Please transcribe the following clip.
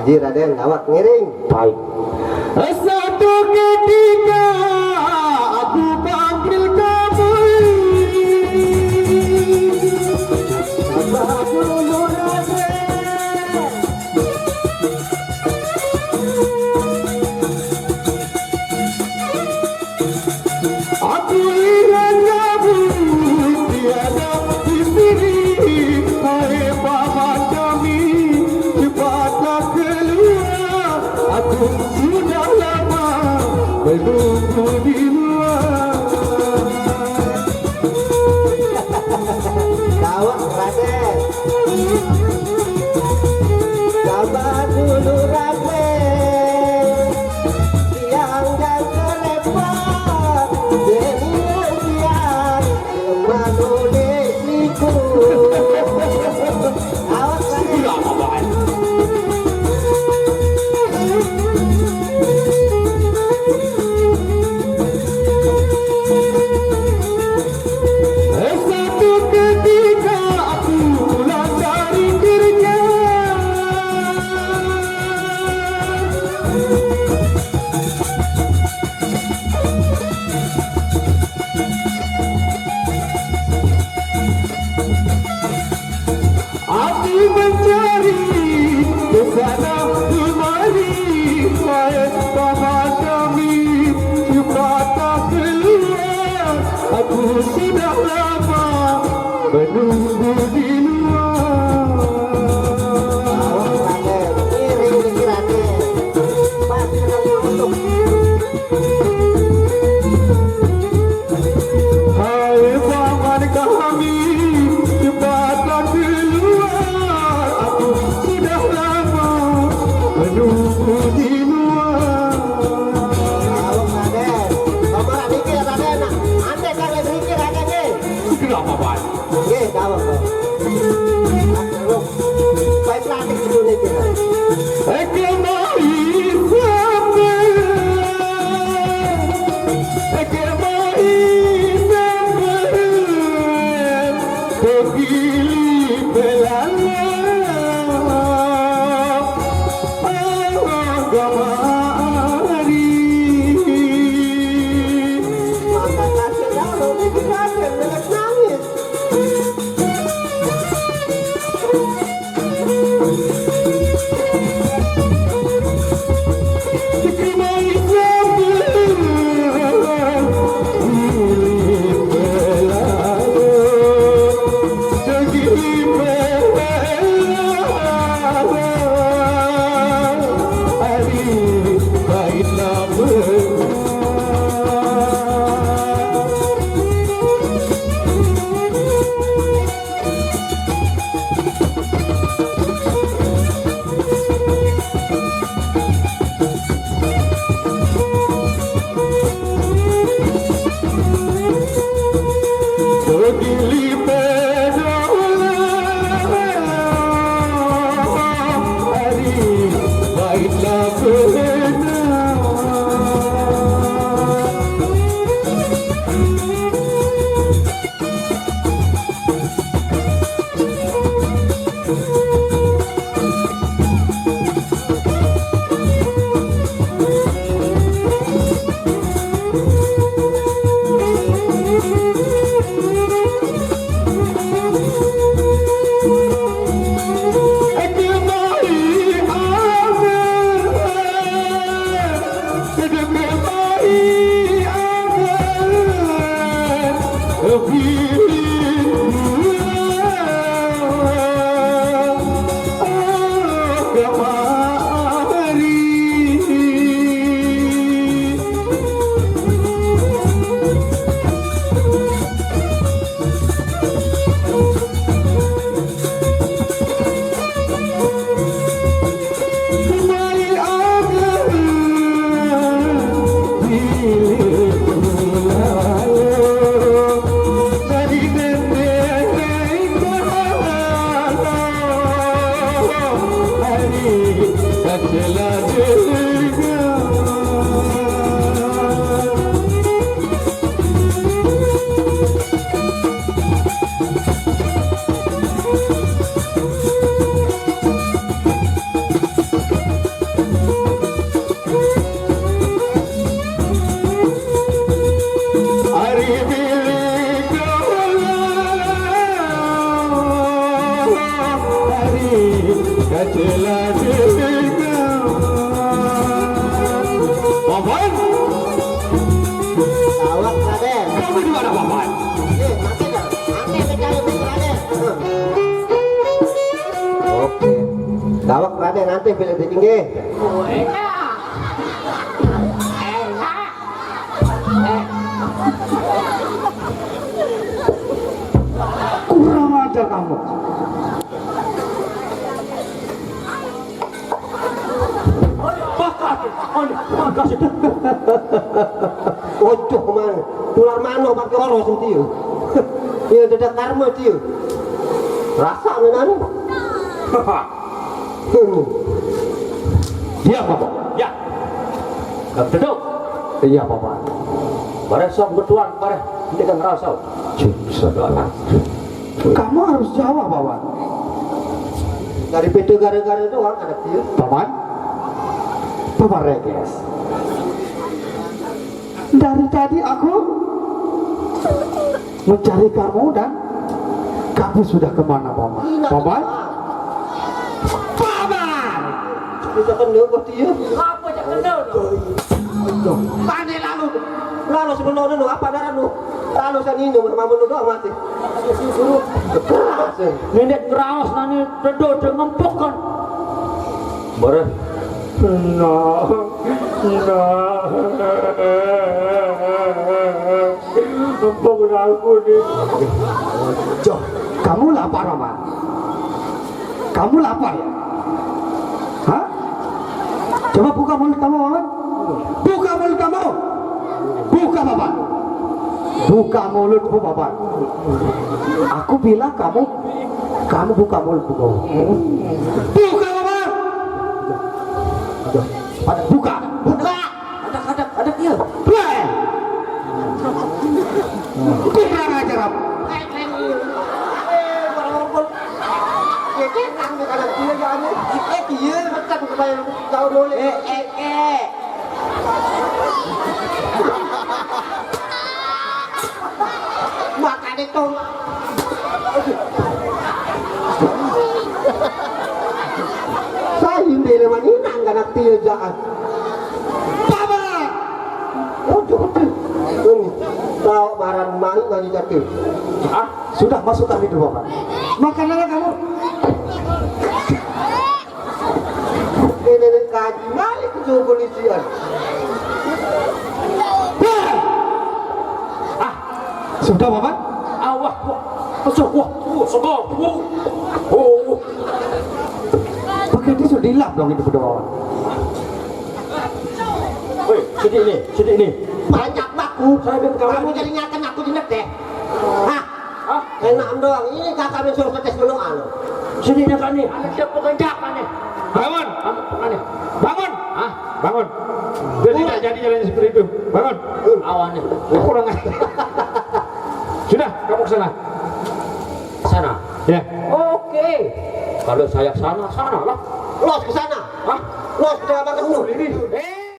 Haji Raden, awak ngiring. Baik. Satu ketika aku panggil kamu, sabar dulu Raden. Aku lihat kamu tiada di sini, hai paman kami, cepatlah keluar. Aku sudah lama menunggu di luar. Awak Raden. Sabar dulu Raden. Siang dan terlepas, demikian menulisku. Awak Raden. Satu ketika aku pulang dari kerja, aku mencari ke sana kemari, hai paman kami, cepatlah keluar. Aku sudah lama menunggu di luar. Awak Raden, ngiring Raden. Pasti untuk Hai paman kami, cepatlah keluar. Aku sudah lama menunggu di luar. awak Raden. Kamar mikir Raden. Anda jangan mikir Raden nih. Kenapa Pak? Nggih, awak. Baik latih dulu nih kita. Mata kasih lalu mikir Raden dengan nangis. Raden nanti pilih di tinggi. Oh, enak. Enak. Kurang ajar kamu. Makasih. Ojo kemana? Tular mano pakai orang sentiu. Iya dadak karma tiu. Rasa nana. Iya Bapak. Ya. Gak duduk. Iya Bapak. Bareng sok bertuan, bareng. Ini kan ngerasa. Saudara. Kamu harus jawab Bapak. Dari beda gara-gara doang ada tiu. Paman. Bapak Reges. Dari tadi aku mencari kamu dan kamu sudah kemana Paman? Paman? Paman! Bisa kenal kok tiu. Apa yang kenal? Tadi lalu sebelum nu apa darah nu? Lalu san ini mamun nu doang mati. Nenek ngerawas nani duduk ngempuk kan. Bareng. Nah. Empuk aku nih. Joh, kamu lapar Paman? Kamu lapar ya? Hah? Coba buka mulut kamu Paman. Buka mulut kamu. Buka Paman. Buka mulutmu Paman. Aku bilang kamu buka mulutmu. Buka Paman. Buka. Buka. Ada tiu. Kurang ajar kamu. Ya kan di kanan tiu jangan. Tiu macam kebayang jauh boleh. Makan itu. Saya hindi naman inang ganak tiu jangan. Paman. Oh cukup tuh. Ini tahu barang malu nggak jatuh. Ah, sudah masukkan itu Bapak. Makanannya kamu. Ini kaji balik ke polisian. Sudah Bapak? Awah, wah, segar. Oh, Pakai tisu dilap dong itu Bapak. woi, sini ini. Banyak baku. Saya bilang Kamu jadi nyakan aku jinak deh. Hah? Enak doang. Ini kakak mensuruh tes dulu anu. Sini kan nih, ada siapa pekerjaan nih? Bangun! Mana? Bangun! Ah, Bangun! Dia tidak jadi jalan seperti itu. Bangun! awannya. Kurang ajar. Sudah, kamu ke sana. Sana. Ya. Oke. Kalau saya sana lah. Los ke sana. Hah? Los ke dalam kamu. Ini.